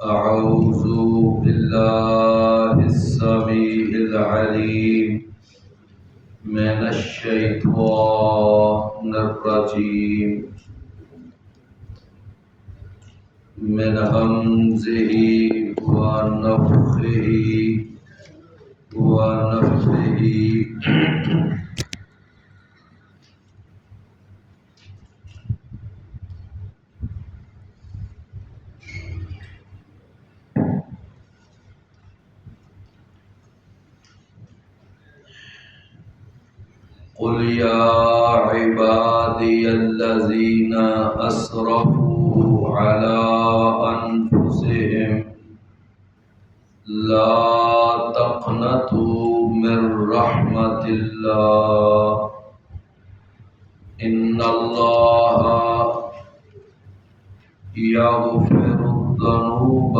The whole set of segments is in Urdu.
أعوذ بالله السميع العليم من الشيطان الرجيم من همزه ونفخه ونفثه قل يا عبادي الذين أسرفوا على أنفسهم لا تقنطوا من رحمة الله إن الله يغفر الذنوب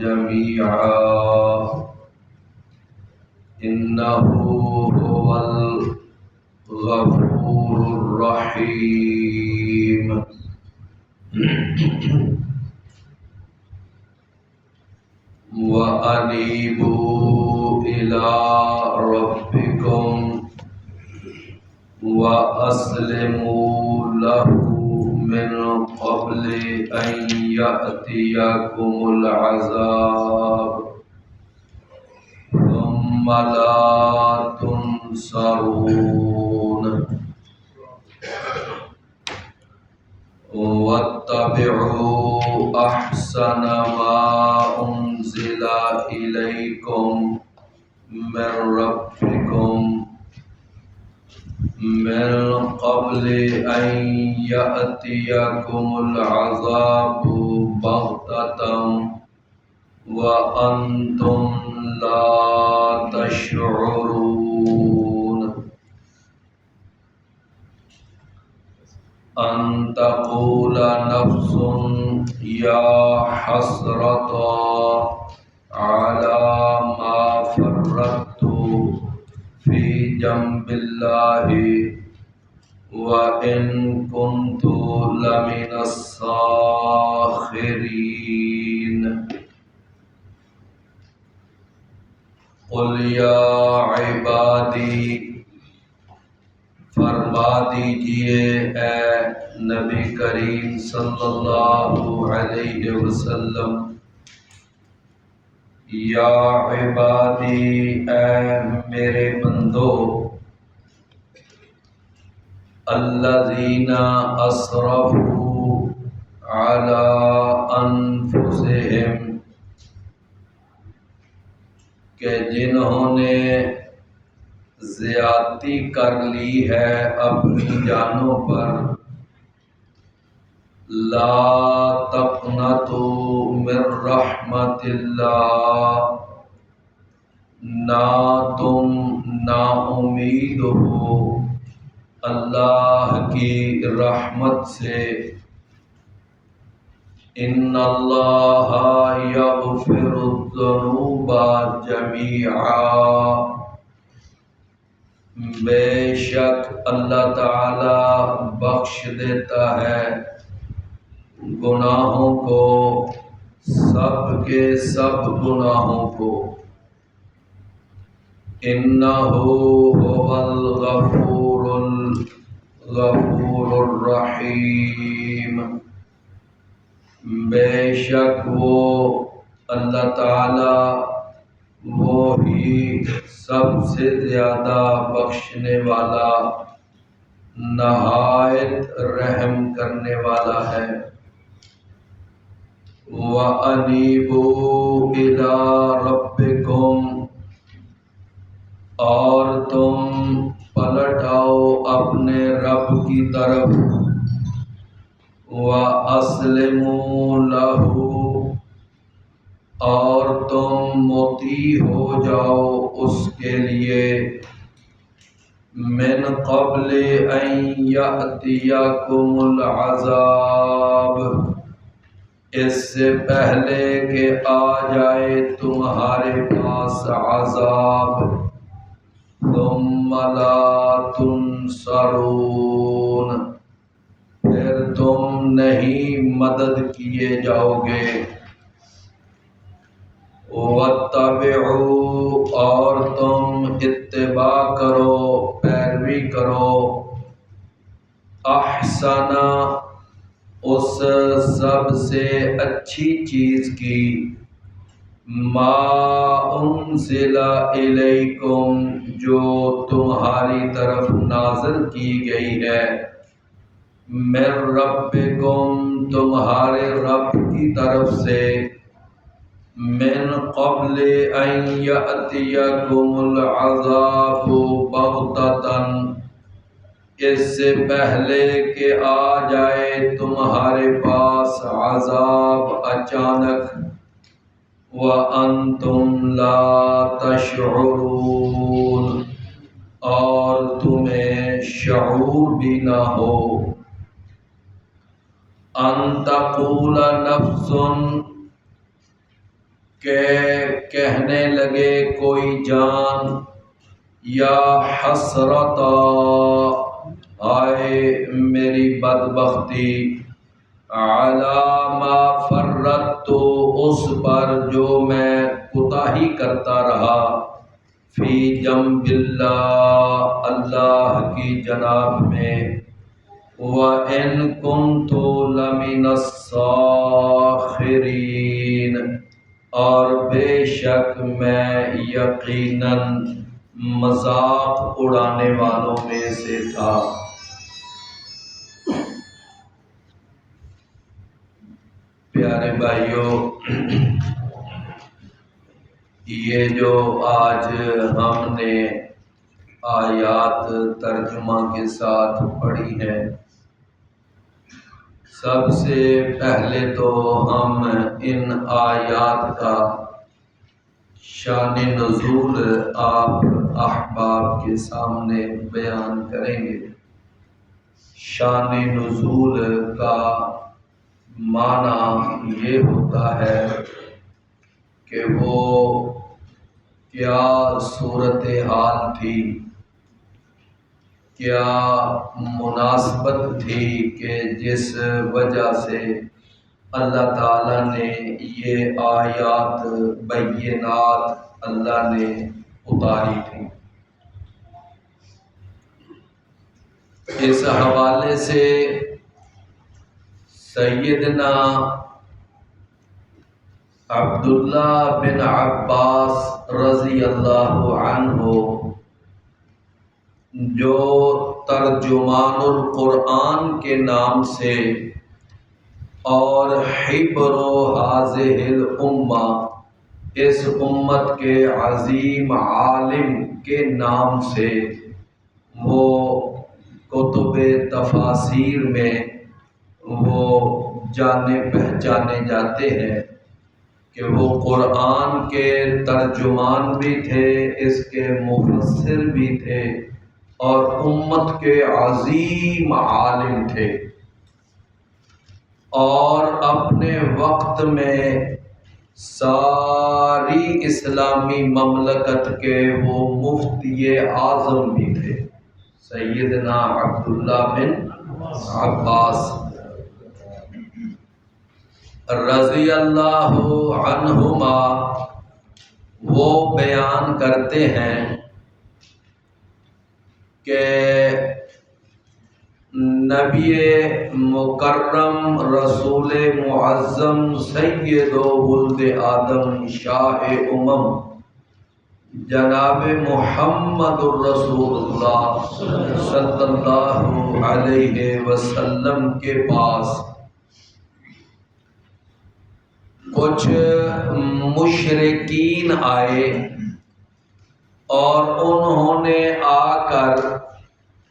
جميعا إنه هو الغفور الرحيم وأنيبوا إلى ربكم وأسلموا له من قبل أن يأتيكم العذاب ثم لا تنصرون واتبعوا أحسن ما أنزل إليكم من ربكم من قبل أن يأتيكم العذاب بغتة وأنتم لا تشعرون أن تقول نفس يا حسرة على ما فرطت في جنب الله وإن كنت لمن الساخرين قل یا عبادی فرما دیجئے اے نبی کریم صلی اللہ علیہ وسلم یا عبادی اے میرے بندو الذین اسرفوا علی انفسہم کہ جنہوں نے زیادتی کر لی ہے اپنی جانوں پر لا تقنطوا من رحمت اللہ نہ تم نا امید ہو اللہ کی رحمت سے ان اللہ یغفر الذنوب جمیعا بے شک اللہ تعالی بخش دیتا ہے گناہوں کو سب کے سب گناہوں کو انہ هو الغفور الرحیم بے شک وہ اللہ تعالی وہی سب سے زیادہ بخشنے والا نہایت رحم کرنے والا ہے وَأَنِيبُوا إِلَىٰ رَبِّكُمْ اور تم پلٹ آؤ اپنے رب کی طرف وَأَسْلِمُوا لَهُ اور تم مطیع ہو جاؤ اس کے لیے من قبل ان یأتیکم العذاب اس سے پہلے کہ آ جائے تمہارے پاس عذاب ثم لا تنصرون پھر تم نہیں مدد کیے جاؤ گے۔ وَاتَّبِعُوا اور تم اتباع کرو، پیروی کرو، احسن اس سب سے اچھی چیز کی، ما انزل الیکم جو تمہاری طرف نازل کی گئی ہے، من ربکم تمہارے رب کی طرف سے، من قبل ان یأتیکم العذاب بغتۃ اس سے پہلے کہ آ جائے تمہارے پاس عذاب اچانک، وَأَنْتُمْ لَا تَشْعُرُونَ اور تمہیں شعور بھی نہ ہو۔ أَن تَقُولَ نَفْسٌ کہ کہنے لگے کوئی جان، یا حسرتا ہائے میری بدبختی، علی ما فرطت اس پر جو میں کوتاہی کرتا رہا، فی جنب اللہ اللہ کی جناب میں، وَإِن كُنتُ لَمِنَ السَّاخِرِينَ اور بے شک میں یقیناً مذاق اڑانے والوں میں سے تھا۔ پیارے بھائیوں، یہ جو آج ہم نے آیات ترجمہ کے ساتھ پڑھی ہے، سب سے پہلے تو ہم ان آیات کا شان نزول آپ احباب کے سامنے بیان کریں گے۔ شان نزول کا معنی یہ ہوتا ہے کہ وہ کیا صورتحال تھی، کیا مناسبت تھی کہ جس وجہ سے اللہ تعالیٰ نے یہ آیات بینات اللہ نے اتاری تھی۔ اس حوالے سے سیدنا عبداللہ بن عباس رضی اللہ عنہ جو ترجمان القرآن کے نام سے اور حبر هذه الامہ اس امت کے عظیم عالم کے نام سے وہ کتب تفاسیر میں وہ جانے پہچانے جاتے ہیں کہ وہ قرآن کے ترجمان بھی تھے، اس کے مفسر بھی تھے اور امت کے عظیم عالم تھے، اور اپنے وقت میں ساری اسلامی مملکت کے وہ مفتی اعظم بھی تھے۔ سیدنا عبداللہ بن عباس رضی اللہ عنہما وہ بیان کرتے ہیں کہ نبی مکرم رسول معظم سید ولد آدم شاہ امم جناب محمد الرسول اللہ صلی اللہ علیہ وسلم کے پاس کچھ مشرکین آئے اور انہوں نے آ کر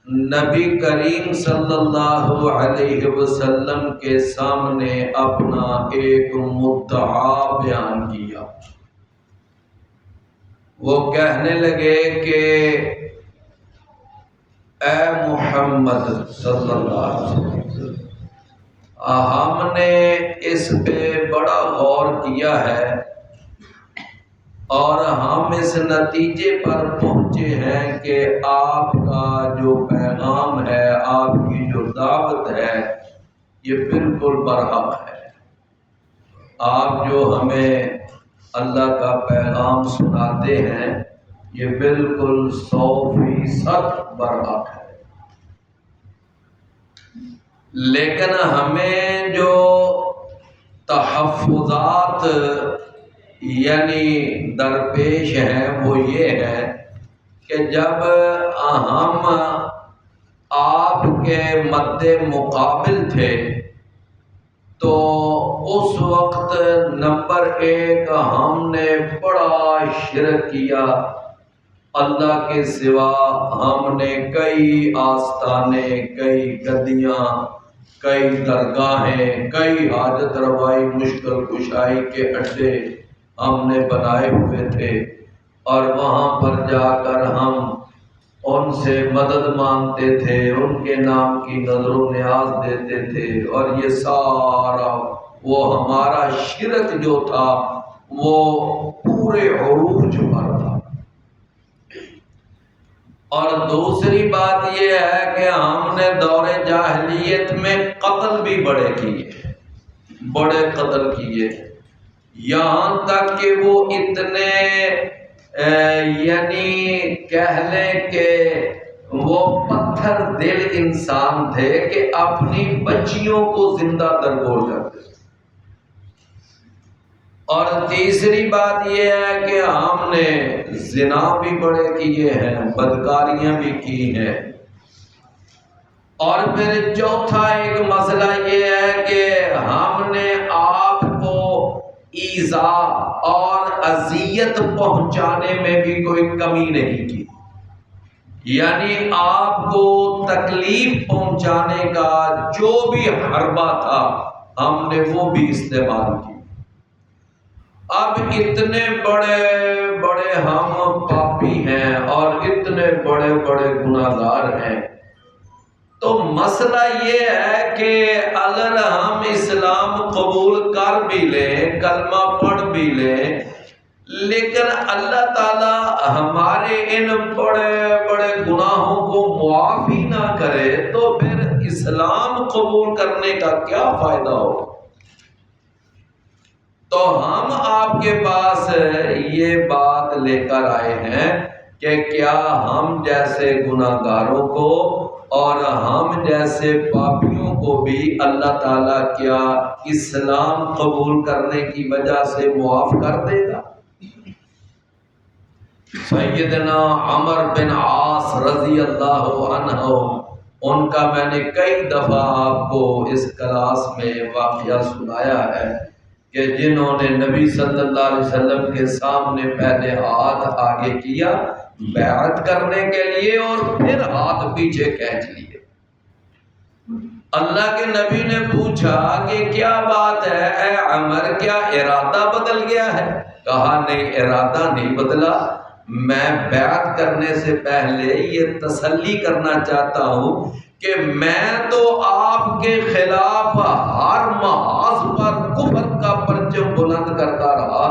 نبی کریم صلی اللہ علیہ وسلم کے سامنے اپنا ایک مدعا بیان کیا۔ وہ کہنے لگے کہ اے محمد صلی اللہ علیہ وسلم، ہم نے اس پہ بڑا غور کیا ہے اور ہم اس نتیجے پر پہنچے ہیں کہ آپ کا جو پیغام ہے، آپ کی جو دعوت ہے، یہ بالکل برحق ہے۔ آپ جو ہمیں اللہ کا پیغام سناتے ہیں یہ بالکل 100% برحق ہے، لیکن ہمیں جو تحفظات یعنی درپیش ہیں وہ یہ ہے کہ جب ہم آپ کے مد مقابل تھے تو اس وقت نمبر 1 ہم نے بڑا شرک کیا، اللہ کے سوا ہم نے کئی آستانے، کئی گدیاں، کئی درگاہیں، کئی حاجت روائی، مشکل کشائی کے اڈے ہم نے بنائے ہوئے تھے، اور وہاں پر جا کر ہم ان سے مدد مانگتے تھے، ان کے نام کی نظر و نیاز دیتے تھے، اور یہ سارا وہ ہمارا شرک جو تھا وہ پورے عروج پر تھا۔ اور دوسری بات یہ ہے کہ ہم نے دور جاہلیت میں قتل بھی بڑے کیے، بڑے قتل کیے، یہاں تک کہ وہ اتنے یعنی کہہ لیں کہ وہ پتھر دل انسان تھے کہ اپنی بچیوں کو زندہ درگور کرتے تھے۔ اور تیسری بات یہ ہے کہ ہم نے زنا بھی بڑے کیے ہیں، بدکاریاں بھی کی ہیں، اور پھر چوتھا ایک مسئلہ یہ ہے کہ ہم نے آپ کو ایذا اور اذیت پہنچانے میں بھی کوئی کمی نہیں کی، یعنی آپ کو تکلیف پہنچانے کا جو بھی حربہ تھا ہم نے وہ بھی استعمال کی۔ اب اتنے بڑے بڑے ہم پاپی ہیں اور اتنے بڑے بڑے گناہگار ہیں، تو مسئلہ یہ ہے کہ اگر ہم اسلام قبول کر بھی لیں، کلمہ پڑھ بھی لیں، لیکن اللہ تعالی ہمارے ان بڑے بڑے گناہوں کو معاف ہی نہ کرے تو پھر اسلام قبول کرنے کا کیا فائدہ ہو؟ تو ہم آپ کے پاس یہ بات لے کر آئے ہیں کہ کیا ہم جیسے گناہگاروں کو اور ہم جیسے پاپیوں کو بھی اللہ تعالیٰ کیا اسلام قبول کرنے کی وجہ سے معاف کر دے گا؟ سیدنا عمر بن عاص رضی اللہ عنہ، ان کا میں نے کئی دفعہ آپ کو اس کلاس میں واقعہ سنایا ہے کہ جنہوں نے نبی صلی اللہ علیہ وسلم کے سامنے پہلے ہاتھ آگے کیا بیعت کرنے کے لیے اور پھر ہاتھ پیچھے کھینچ لیے۔ اللہ کے نبی نے پوچھا کہ کیا بات ہے اے عمر، کیا ارادہ بدل گیا ہے؟ کہا نہیں، ارادہ نہیں بدلا، میں بیعت کرنے سے پہلے یہ تسلی کرنا چاہتا ہوں کہ میں تو آپ کے خلاف ہر محاذ پر کفر کا پرچم بلند کرتا رہا،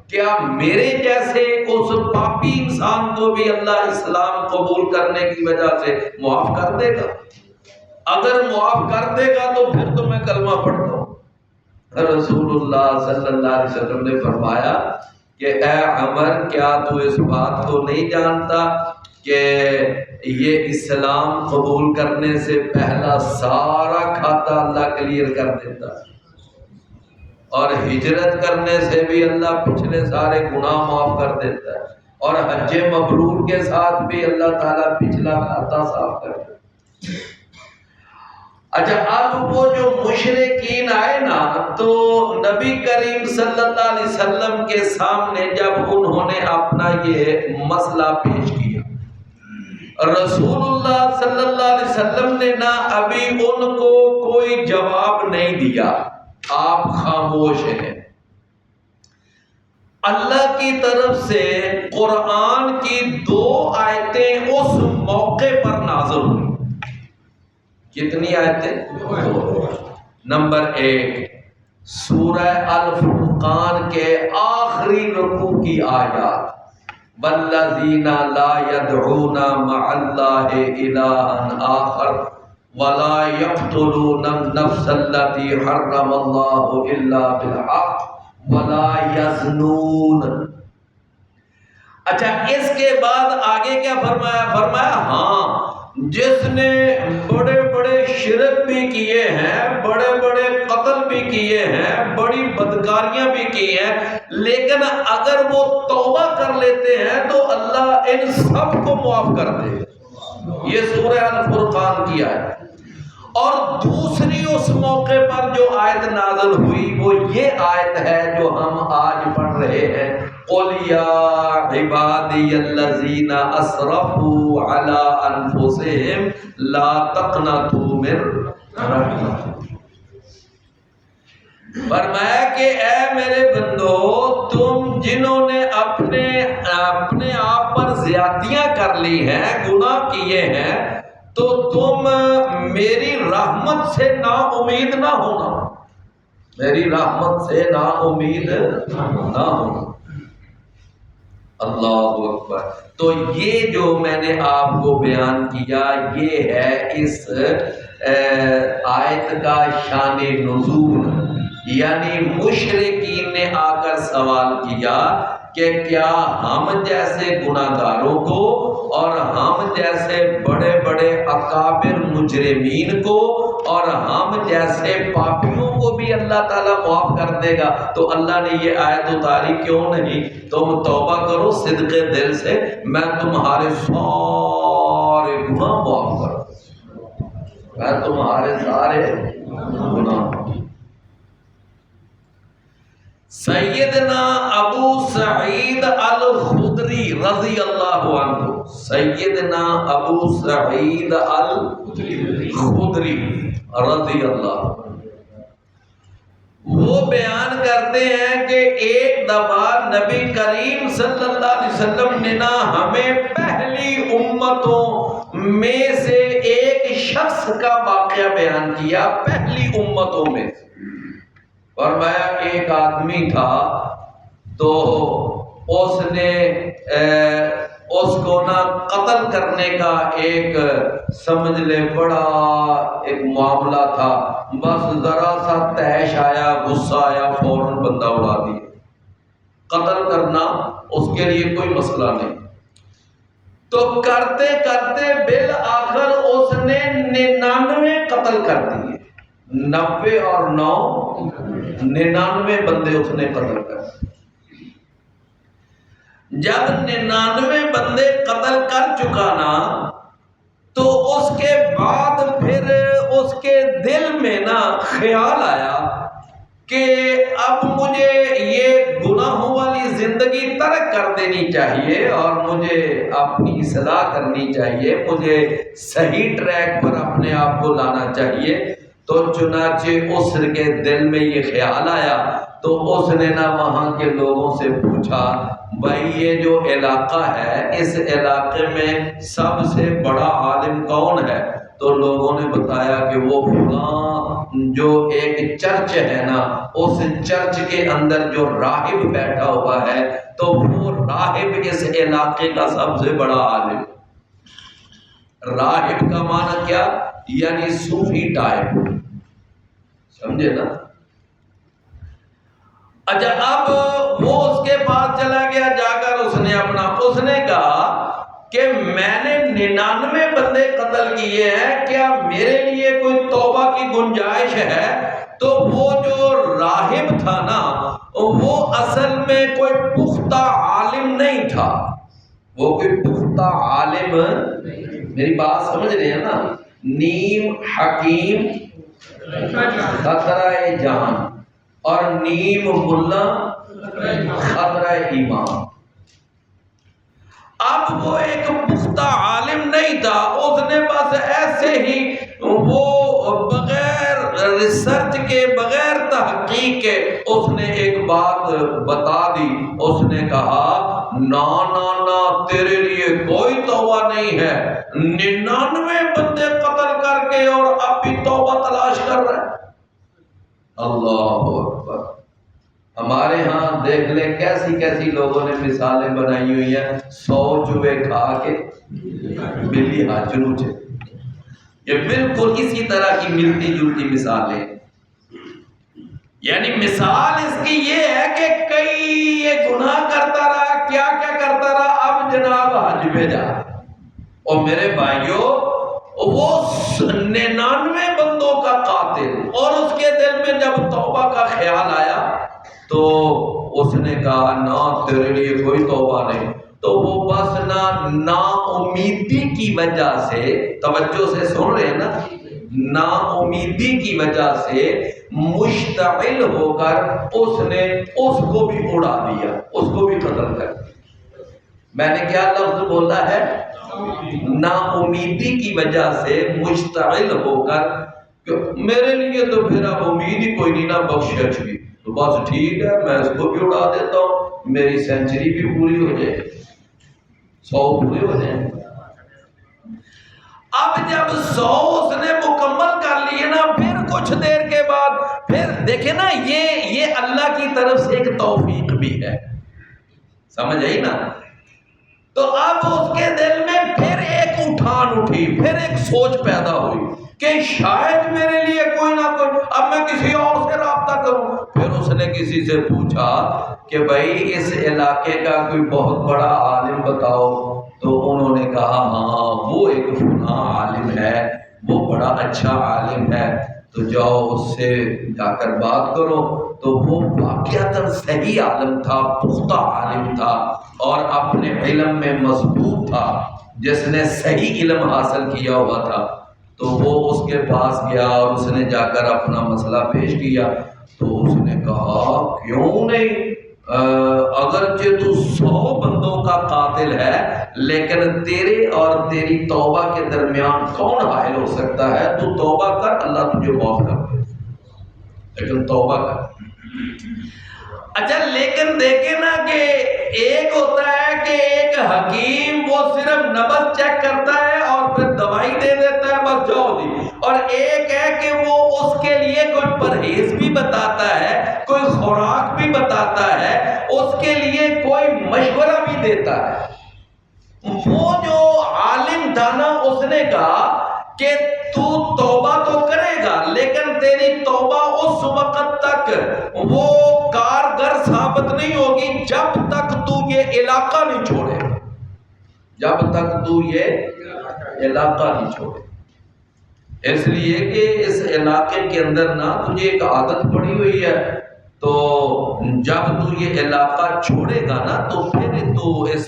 کیا میرے جیسے اس پاپی انسان کو بھی اللہ اسلام قبول کرنے کی وجہ سے معاف کر دے گا؟ اگر معاف کر دے گا تو پھر تو میں کلمہ پڑھتا ہوں۔ رسول اللہ صلی اللہ علیہ وسلم نے فرمایا کہ اے عمر، کیا تو اس بات کو نہیں جانتا کہ یہ اسلام قبول کرنے سے پہلا سارا کھاتا اللہ کلیئر کر دیتا ہے، اور ہجرت کرنے سے بھی اللہ پچھلے سارے گناہ معاف کر دیتا ہے، اور حج مبرور کے ساتھ بھی اللہ تعالیٰ پچھلا کھاتا صاف کر دیتا ہے۔ اچھا، اب وہ جو مشرکین آئے نا تو نبی کریم صلی اللہ علیہ وسلم کے سامنے جب انہوں نے اپنا یہ مسئلہ پیش کیا، رسول اللہ صلی اللہ علیہ وسلم نے نہ ابھی ان کو کوئی جواب نہیں دیا، آپ خاموش ہیں۔ اللہ کی طرف سے قرآن کی 2 آیتیں اس موقع پر نازل ہوئی۔ کتنی آیتیں؟ نمبر 1 سورہ الفرقان کے آخری رکوع کی آیات، والذین لا يدعون مع اللہ الہا آخر ولا يقتلون النفس التي حرم الله الا بالحق ولا يزنون. اچھا اس کے بعد آگے کیا فرمایا؟ فرمایا ہاں جس نے بڑے بڑے شرک بھی کیے ہیں، بڑے بڑے قتل بھی کیے ہیں، بڑی بدکاریاں بھی کی ہیں، لیکن اگر وہ توبہ کر لیتے ہیں تو اللہ ان سب کو معاف کر دے. یہ سورہ الفرقان کی آیت. اور دوسری اس موقع پر جو آیت نازل ہوئی وہ یہ آیت ہے جو ہم آج پڑھ رہے ہیں، قُلْ يَا عِبَادِيَ الَّذِينَ أَسْرَفُوا عَلَىٰ أَنفُسِهِمْ لَا تَقْنَطُوا مِن رَحْمَتِ اللَّهِ. فرمایا کہ اے میرے بندو، تم جنہوں نے اپنے آپ پر زیادتیاں کر لی ہیں، گناہ کیے ہیں، تو تم میری رحمت سے نا امید نہ ہونا، میری رحمت سے نا امید نہ ہونا. اللہ اکبر. تو یہ جو میں نے آپ کو بیان کیا یہ ہے اس آیت کا شان نزول. یعنی مشرکین نے آ کر سوال کیا کہ کیا ہم جیسے گناہگاروں کو اور ہم جیسے بڑے بڑے اکابر مجرمین کو اور ہم جیسے پاپیوں کو بھی اللہ تعالیٰ معاف کر دے گا؟ تو اللہ نے یہ آیت اتاری کیوں نہیں؟ تم توبہ کرو صدق دل سے، میں تمہارے سارے گناہ معاف کروں، میں تمہارے سارے گناہ. سیدنا ابو سعید الخدری رضی اللہ عنہ، سیدنا ابو سعید الخدری رضی اللہ عنہ وہ بیان کرتے ہیں کہ ایک دفعہ نبی کریم صلی اللہ علیہ وسلم نے نا ہمیں پہلی امتوں میں سے ایک شخص کا واقعہ بیان کیا، پہلی امتوں میں. فرمایا ایک آدمی تھا تو اس نے اس کو نا قتل کرنے کا ایک سمجھ لے بڑا ایک معاملہ تھا. بس ذرا سا تیش آیا، غصہ آیا، فوراً بندہ اڑا دیا. قتل کرنا اس کے لیے کوئی مسئلہ نہیں. تو کرتے کرتے بالآخر اس نے 99 قتل کر دیے. 90 اور 9 99 بندے اس نے قتل کر. جب 99 بندے قتل کر چکا نا تو اس کے بعد پھر اس کے دل میں نا خیال آیا کہ اب مجھے یہ گناہوں والی زندگی ترک کر دینی چاہیے اور مجھے اپنی اصلاح کرنی چاہیے، مجھے صحیح ٹریک پر اپنے آپ کو لانا چاہیے. تو چنانچہ اس کے دل میں یہ خیال آیا تو اس نے نا وہاں کے لوگوں سے پوچھا، بھائی یہ جو علاقہ ہے اس علاقے میں سب سے بڑا عالم کون ہے؟ تو لوگوں نے بتایا کہ وہ فلاں جو ایک چرچ ہے نا، اس چرچ کے اندر جو راہب بیٹھا ہوا ہے تو وہ راہب اس علاقے کا سب سے بڑا عالم. راہب کا معنی کیا؟ یعنی صوفی ٹائپ، سمجھے نا. اچھا اب وہ اس کے پاس چلا گیا، جا کر اس نے کہا کہ میں نے 99 بندے قتل کیے ہیں، کیا میرے لیے کوئی توبہ کی گنجائش ہے؟ تو وہ جو راہب تھا نا وہ اصل میں کوئی پختہ عالم نہیں تھا، وہ کوئی پختہ عالم، میری بات سمجھ رہے ہیں نا؟ نیم حکیم خطرہ جان اور نیم ملا خطرہ ایمان. اب وہ ایک پختہ عالم نہیں تھا، اس نے بس ایسے ہی وہ بغیر ریسرچ کے بغیر تحقیق کے اس نے ایک بات بتا دی. اس نے کہا نا نا نا تیرے لیے کوئی توبہ نہیں ہے، 99 بندے قتل کر کے اور اب بھی توبہ تلاش کر رہے. اللہ اکبر. ہمارے ہاں دیکھ لیں کیسی کیسی لوگوں نے مثالیں بنائی ہوئی ہیں، 100 چوہے کھا کے بلی ہاں چنوچے. یہ بالکل اسی طرح کی ملتی جلتی مثالیں، یعنی مثال اس کی یہ ہے کہ کئی یہ گناہ کرتا رہا، کیا کیا کرتا رہا، اب جناب حج پہ جا۔ اور میرے بھائیوں، وہ 99 بندوں کا قاتل، اور اس کے دل میں جب توبہ کا خیال آیا تو اس نے کہا نہ تیرے لیے کوئی توبہ نہیں۔ تو وہ بس نا امیدی کی وجہ سے، توجہ سے سن رہے ہیں نا، نا امیدی کی وجہ سے مشتعل ہو کر اس نے اس کو بھی اڑا دیا، اس کو بھی قتل کر دیا۔ میں نے کیا لفظ بولا ہے؟ نا امیدی کی وجہ سے مشتعل ہو کر، میرے لیے تو پھر اب امید ہی کوئی نہیں نا بخشش بھی، تو بس ٹھیک ہے میں اس کو بھی اڑا دیتا ہوں، میری سینچری بھی پوری ہو جائے، 100 پورے ہو جائیں۔ اب جب 100 اس نے مکمل کر لیے نا، پھر کچھ دیر کے بعد پھر دیکھیں نا، یہ اللہ کی طرف سے ایک توفیق بھی ہے، سمجھ آئی نا؟ تو اب اس کے دل میں پھر ایک اٹھان اٹھی، پھر ایک سوچ پیدا ہوئی کہ شاید میرے لیے کوئی نہ کوئی، اب میں کسی اور سے رابطہ کروں۔ پھر اس نے کسی سے پوچھا کہ بھائی اس علاقے کا کوئی بہت بڑا عالم بتاؤ، تو انہوں نے کہا ہاں وہ ایک فلاں عالم ہے، وہ بڑا اچھا عالم ہے، تو جاؤ اس سے جا کر بات کرو۔ تو وہ واقعتاً صحیح عالم تھا، پختہ عالم تھا، اور اپنے علم میں مضبوط تھا، جس نے صحیح علم حاصل کیا ہوا تھا۔ تو وہ اس کے پاس گیا اور اس نے جا کر اپنا مسئلہ پیش کیا۔ تو اس نے کہا کیوں نہیں، اگرچہ تو 100 بندوں کا قاتل ہے، لیکن تیرے اور تیری توبہ کے درمیان کون حائل ہو سکتا ہے؟ تو توبہ کر، اللہ تجھے معاف کر دے، لیکن توبہ کر۔ اچھا لیکن دیکھیں نا کہ ایک ہوتا ہے کہ ایک حکیم وہ صرف نبض چیک کرتا ہے اور پھر دوائی دے دیتا ہے، بس جاؤ جی، اور ایک ہے کہ وہ اس کے لیے کوئی پرہیز بھی بتاتا ہے، کوئی خوراک بھی بتاتا ہے، اس کے لیے کوئی مشورہ بھی دیتا ہے۔ وہ جو عالم تھا نا، اس نے کہا کہ تو توبہ تو کرے گا، لیکن تیری توبہ اس وقت تک وہ کارگر ثابت نہیں ہوگی جب تک تو یہ علاقہ نہیں چھوڑے، جب تک تو یہ علاقہ نہیں چھوڑے۔ اس لیے کہ اس علاقے کے اندر نا تجھے ایک عادت پڑی ہوئی ہے، تو جب تو یہ علاقہ چھوڑے گا نا تو پھر تو اس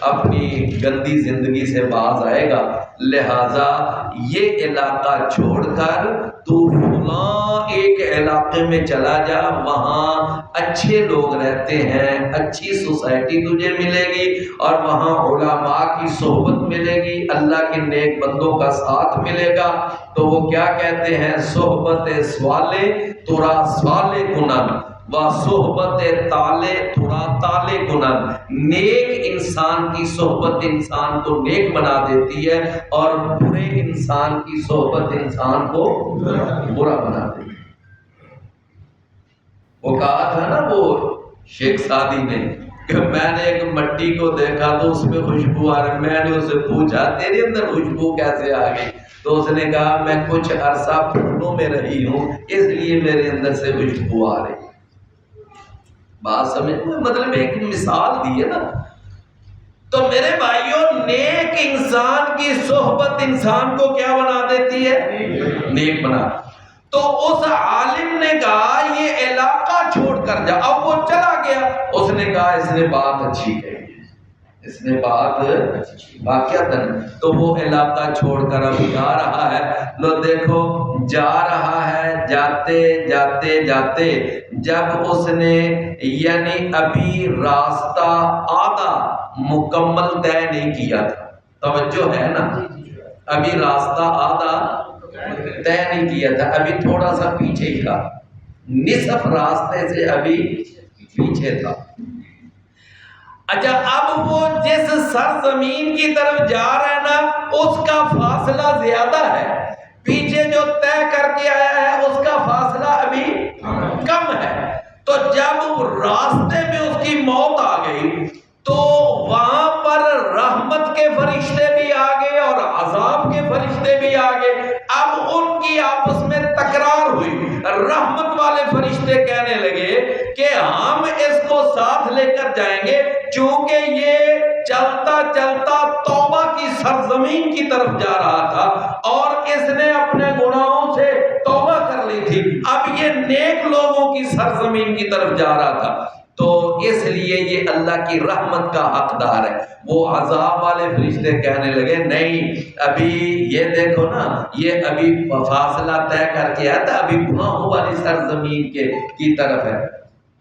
اپنی گندی زندگی سے باز آئے گا، لہذا یہ علاقہ چھوڑ کر تو فلاں ایک علاقے میں چلا جا، وہاں اچھے لوگ رہتے ہیں، اچھی سوسائٹی تجھے ملے گی، اور وہاں علماء کی صحبت ملے گی، اللہ کے نیک بندوں کا ساتھ ملے گا۔ تو وہ کیا کہتے ہیں؟ صحبت سوالے ترا سوالے کنن و صحبت تالے تھوڑا تالے کنن۔ نیک انسان کی صحبت انسان کو نیک بنا دیتی ہے، اور برے انسان کی صحبت انسان کو برا بنا دیتی ہے۔ وہ کہا تھا نا وہ شیخ سعدی نے کہ میں نے ایک مٹی کو دیکھا تو اس میں خوشبو آ رہی، میں نے اس سے پوچھا تیرے اندر خوشبو کیسے آ گئی؟ تو اس نے کہا میں کچھ عرصہ پھولوں میں رہی ہوں، اس لیے میرے اندر سے خوشبو آ رہی۔ بات سمجھ میں، مطلب ایک مثال دی ہے نا۔ تو میرے بھائیوں، نیک انسان کی صحبت انسان کو کیا بنا دیتی ہے؟ نیک بنا۔ تو اس عالم نے کہا یہ علاقہ چھوڑ کر جا، اب وہ چلا گیا، اس نے کہا اس نے بات اچھی کہی، اس نے بات واقعتاً، تو وہ علاقہ چھوڑ کر اب جا رہا ہے۔ لو دیکھو جا رہا ہے، جاتے جاتے جاتے جب اس نے یعنی ابھی راستہ آدھا مکمل طے نہیں کیا تھا، توجہ ہے نا، ابھی راستہ آدھا طے نہیں کیا تھا، ابھی تھوڑا سا پیچھے ہی تھا، نصف راستے سے ابھی پیچھے تھا۔ اچھا اب وہ جس سرزمین کی طرف جا رہا ہے نا، اس کا فاصلہ زیادہ ہے، پیچھے جو طے کر کے آیا ہے اس کا فاصلہ ابھی کم ہے۔ تو جب راستے میں اس کی موت آ گئی تو وہاں پر رحمت کے فرشتے بھی آ گئے اور عذاب کے فرشتے بھی آ گئے، فرشتے کہنے لگے کہ ہم اس کو ساتھ لے کر جائیں گے، چونکہ یہ چلتا چلتا توبہ کی سرزمین کی طرف جا رہا تھا اور اس نے اپنے گناہوں سے توبہ کر لی تھی، اب یہ نیک لوگوں کی سرزمین کی طرف جا رہا تھا، تو اس لیے یہ اللہ کی رحمت کا حقدار ہے۔ وہ عذاب والے فرشتے کہنے لگے نہیں، ابھی یہ دیکھو نا، یہ ابھی فاصلہ طے کر کے آیا تھا، ابھی گناہوں والی سرزمین کی طرف ہے۔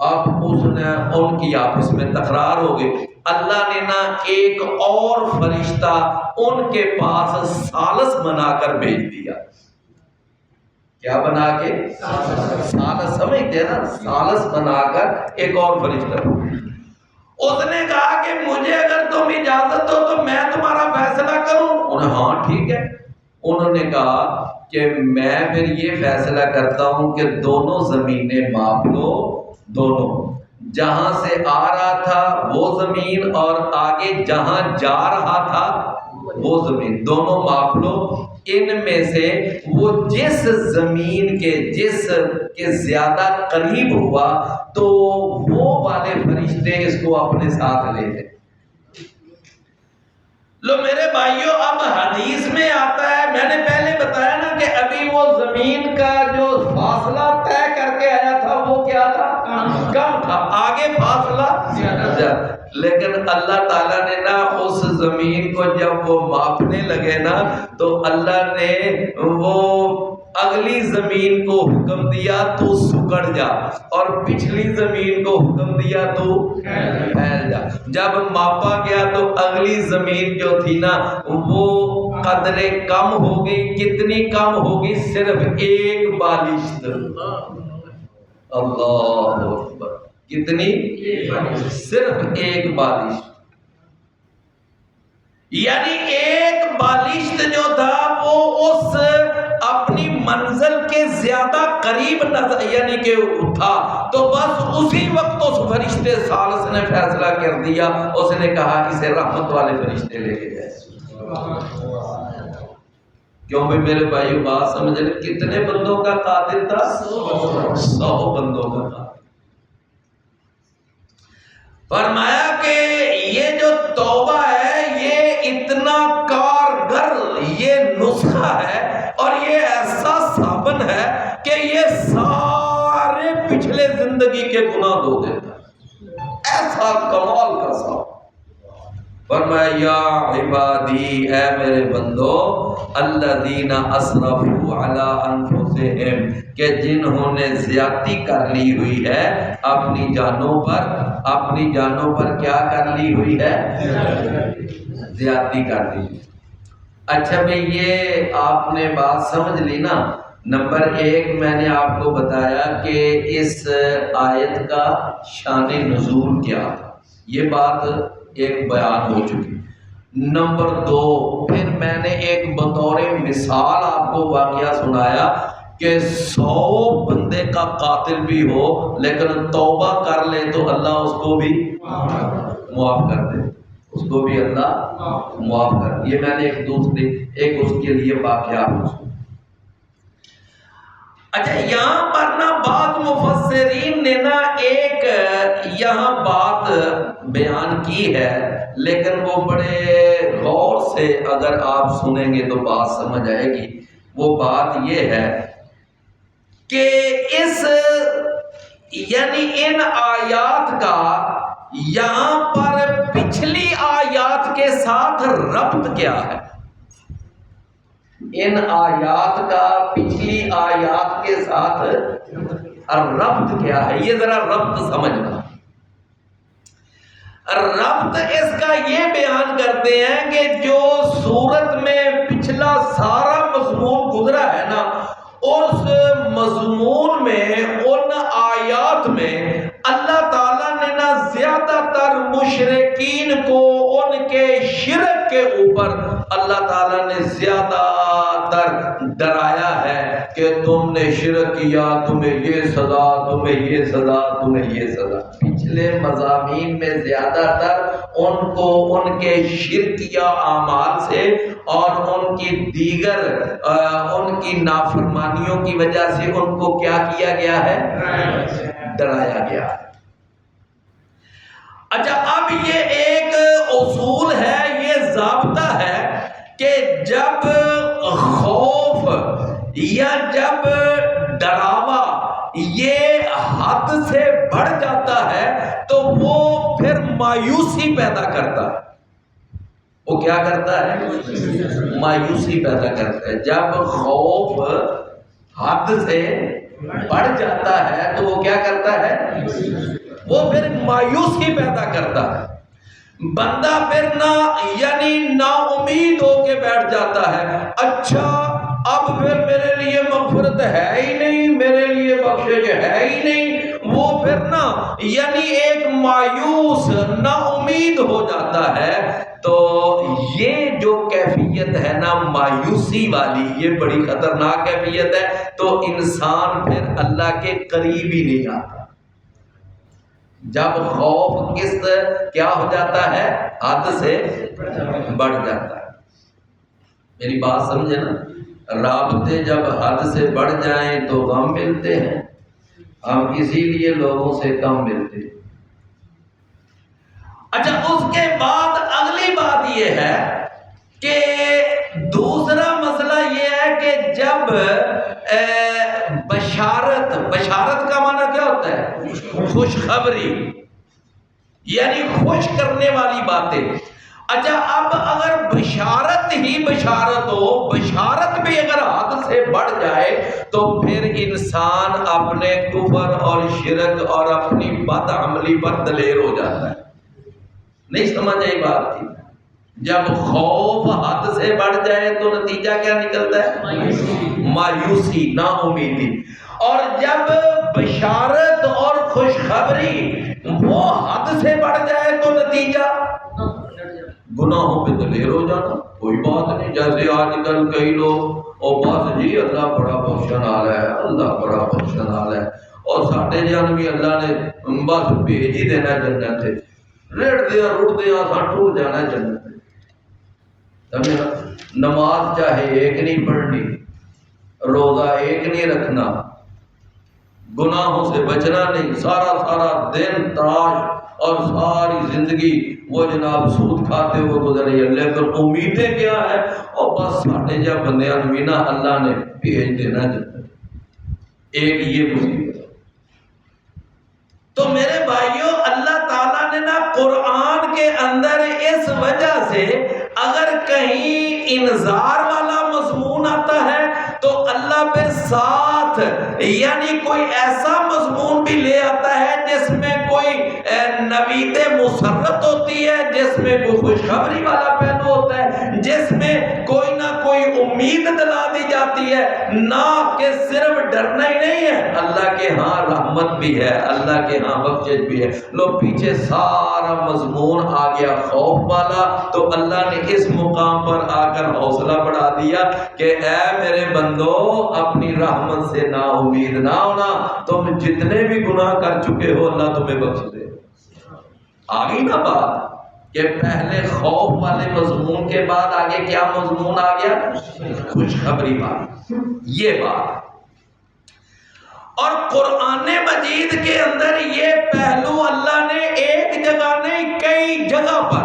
اب اس نے ان کی آپس میں تکرار ہو گئی، اللہ نے نا ایک اور فرشتہ ان کے پاس ثالث بنا کر بھیج دیا۔ کیا بنا کے؟ ثالث، سمجھتے ہیں نا، ثالث بنا کر ایک اور فرشتہ۔ اس نے کہا کہ مجھے اگر تم اجازت دو تو میں تمہارا فیصلہ کروں؟ انہوں نے ہاں ٹھیک ہے۔ انہوں نے کہا کہ میں پھر یہ فیصلہ کرتا ہوں کہ دونوں زمینیں ماپ لو، دونوں، جہاں سے آ رہا تھا وہ زمین اور آگے جہاں جا رہا تھا وہ زمین، دونوں ماپ لو، ان میں سے وہ جس زمین کے زیادہ قریب ہوا تو وہ والے فرشتے اس کو اپنے ساتھ لے لیں۔ لو میرے بھائیوں، اب حدیث میں آتا ہے، میں نے پہلے بتایا نا کہ ابھی وہ زمین کا جو فاصلہ طے کر کے آیا تھا وہ کیا تھا؟ کم تھا، آگے فاصلہ زیادہ، لیکن اللہ تعالیٰ نے نا اس زمین کو جب وہ ماپنے لگے نا تو اللہ نے وہ اگلی زمین کو حکم دیا تو سکڑ جا، اور پچھلی زمین کو حکم دیا تو پھیل جا۔ جب ماپا گیا تو اگلی زمین جو تھی نا وہ قدرے کم ہو گئی، کتنی کم ہوگی؟ صرف ایک بالشت۔ اللہ اکبر، کتنی؟ صرف ایک بالشت، یعنی ایک بالشت جو تھا وہ اس اپنی منزل کے زیادہ قریب یعنی کہ تھا، تو بس اسی وقت اس فرشتے ثالث نے فیصلہ کر دیا، اس نے کہا اسے رحمت والے فرشتے لے کے گئے۔ کیوں بھی میرے بھائی بات سمجھ لیں، کتنے بندوں کا قاتل تھا؟ 100 بندوں کا قاتل۔ فرمایا کہ یہ جو توبہ ہے یہ اتنا کارگر، یہ نسخہ ہے اور یہ ایسا صابن ہے کہ یہ سارے پچھلے زندگی کے گناہ دھو دیتا ہے، ایسا کمال کا صابن۔ فرمایا یا عبادی، اے میرے بندو، الذین اسرفوا علی انفسہم، کہ جنہوں نے زیادتی کر لی ہوئی ہے اپنی جانوں پر۔ اپنی جانوں پر کیا کر لی ہوئی ہے؟ زیادتی کر لی۔ اچھا بھئی، یہ آپ نے بات سمجھ لی نا۔ نمبر 1 میں نے آپ کو بتایا کہ اس آیت کا شان نزول کیا تھا، یہ بات ایک بیان ہو چکی۔ نمبر 2 پھر میں نے ایک بطور مثال آپ کو واقعہ سنایا کہ 100 بندے کا قاتل بھی ہو لیکن توبہ کر لے تو اللہ اس کو بھی معاف کر دے، اس کو بھی اللہ معاف کر دے۔ یہ میں نے ایک اس کے لیے واقعہ پوچھا۔ اچھا، یہاں پر نا بعض مفسرین نے نا ایک یہاں بات بیان کی ہے، لیکن وہ بڑے غور سے اگر آپ سنیں گے تو بات سمجھ آئے گی۔ وہ بات یہ ہے کہ یعنی ان آیات کا یہاں پر پچھلی آیات کے ساتھ ربط کیا ہے؟ ان آیات کا پچھلی آیات کے ساتھ ربط کیا ہے؟ یہ ذرا ربط سمجھنا۔ ربط اس کا یہ بیان کرتے ہیں کہ جو سورت میں پچھلا سارا مضمون گزرا ہے نا، اس مضمون میں، ان آیات میں اللہ تعالیٰ نے نا زیادہ تر مشرکین کو ان کے شرک کے اوپر اللہ تعالیٰ نے زیادہ تر ڈرایا ہے کہ تم نے شرک کیا، تمہیں یہ سزا، تمہیں یہ سزا، تمہیں یہ سزا۔ پچھلے مضامین میں زیادہ تر ان کو ان کے شرکیہ اعمال سے اور ان کی دیگر ان کی نافرمانیوں کی وجہ سے ان کو کیا کیا گیا ہے؟ ڈرایا گیا ہے۔ اچھا، اب یہ ایک اصول ہے، یہ ضابطہ ہے کہ جب خوف یا جب ڈراوا یہ حد سے بڑھ جاتا ہے تو وہ پھر مایوسی پیدا کرتا ہے۔ وہ کیا کرتا ہے؟ مایوسی پیدا کرتا ہے۔ جب خوف حد سے بڑھ جاتا ہے تو وہ کیا کرتا ہے؟ وہ پھر مایوسی پیدا کرتا ہے۔ بندہ پھر یعنی نا امید ہو کے بیٹھ جاتا ہے، اچھا اب پھر میرے لیے مغفرت ہے ہی نہیں، میرے لیے بخشش ہے ہی نہیں، وہ پھر یعنی ایک مایوس نا امید ہو جاتا ہے۔ تو یہ جو کیفیت ہے نا مایوسی والی، یہ بڑی خطرناک کیفیت ہے۔ تو انسان پھر اللہ کے قریب ہی نہیں آتا۔ جب خوف کیا ہو جاتا ہے؟ حد سے بڑھ جاتا ہے۔ میری بات سمجھے نا؟ رابطے جب حد سے بڑھ جائیں تو غم ملتے ہیں، ہم اسی لیے لوگوں سے کم ملتے ہیں۔ اچھا، اس کے بعد اگلی بات یہ ہے کہ دوسرا مسئلہ یہ ہے کہ جب بشارت کا معنی کیا ہوتا ہے؟ خوشخبری، یعنی خوش کرنے والی باتیں۔ اچھا، اب اگر بشارت ہی بشارت ہو، بشارت بھی اگر حد سے بڑھ جائے تو پھر انسان اپنے کفر اور شرک اور اپنی بد عملی پر دلیر ہو جاتا ہے۔ نہیں سمجھ آئی بات کی؟ جب خوف حد سے بڑھ جائے تو نتیجہ کیا نکلتا ہے؟ مایوسی، نا امیدی۔ اور جب بشارت اور خوشخبری وہ حد سے بڑھ جائے تو نتیجہ گناہوں پہ دلیر ہو جانا۔ کوئی بات نہیں، جیسے آج کل کئی لوگ بس جی اللہ بڑا بخشن والا ہے، اللہ بڑا بخشن والا ہے، اور ساڈے جان بھی اللہ نے بس بھیج ہی دینا جنت سے، ریڑھ دیا رڑ دیا سا ٹوٹ جانا جنت۔ نماز چاہے ایک نہیں پڑھنی، روزہ ایک نہیں رکھنا، گناہوں سے بچنا نہیں، سارا دن تاش اور ساری زندگی وہ جناب سود کھاتے ہوئے گزر رہی ہے، لیکن امیدیں کیا ہے؟ اور بس ساڈے جا بندیاں نوں نا اللہ نے بھیج دینا جنت۔ ایک یہ مصیبت۔ تو میرے بھائیوں، اللہ تعالیٰ نے نا قرآن کے اندر اس وجہ سے اگر کہیں انذار والا مضمون آتا ہے تو اللہ پھر ساتھ یعنی کوئی ایسا مضمون بھی لے آتا ہے جس میں کوئی نوید مسرت ہوتی ہے، جس میں کوئی خوشخبری والا پہلو ہوتا ہے، جس میں کوئی نہ کوئی امید دلا دی جاتی ہے، نہ کہ صرف ڈرنا ہی نہیں ہے، اللہ کے ہاں رحمت بھی ہے، اللہ کے ہاں بخشش بھی ہے۔ لو پیچھے سارا مضمون آ گیا خوف والا، تو اللہ نے اس مقام پر آ کر حوصلہ بڑھا دیا کہ اے میرے بندو، اپنی رحمت سے نا امید نہ ہونا، تم جتنے بھی گناہ کر چکے ہو اللہ تمہیں بخش دے۔ آگئی نا بات کہ پہلے خوف والے مضمون کے بعد آگے کیا مضمون آ گیا؟ خوشخبری بات، یہ بات۔ اور قرآن مجید کے اندر یہ پہلو اللہ نے ایک جگہ نہیں کئی جگہ پر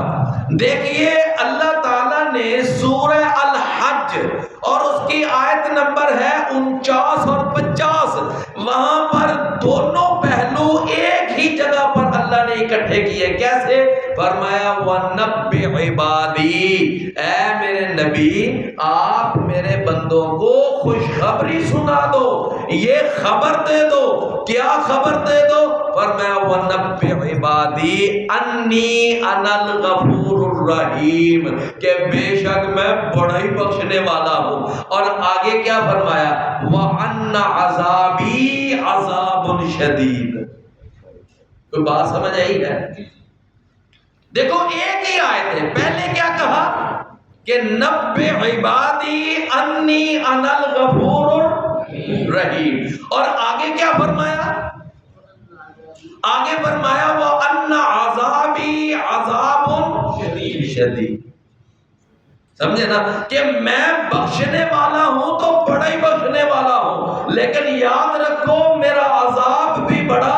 دیکھیے، اللہ تعالیٰ نے سورہ الحج اور اس کی آیت نمبر ہے 49 اور 50، وہاں پر دونوں پہلو ایک ہی جگہ پر اللہ نے اکٹھے کیے۔ کیسے؟ فرمایا وَنَبِّ عِبَادِي، اے میرے نبی آپ میرے بندوں کو خوشخبری سنا دو، یہ خبر دے دو۔ کیا خبر دے دو؟ فرمایا وَنَبِّ عِبَادِي أَنِّي أَنَا الْغَفُورُ الرَّحِيمُ، کہ بے شک میں بڑا ہی بخشنے والا ہوں۔ اور آگے کیا فرمایا؟ وَأَنَّ عَذَابِي عَذَابٌ شَدِيدٌ۔ کوئی بات سمجھ آئی ہے؟ دیکھو ایک ہی آیت ہے، پہلے کیا کہا کہ نبّ عبادی انی انا الغفور رحیم. اور آگے کیا فرمایا؟ آگے فرمایا وَأَنَّ عَذَابِي عَذَابٌ شَدِيدٌ. سمجھے نا کہ میں بخشنے والا ہوں تو بڑا ہی بخشنے والا ہوں، لیکن یاد رکھو میرا عذاب بھی بڑا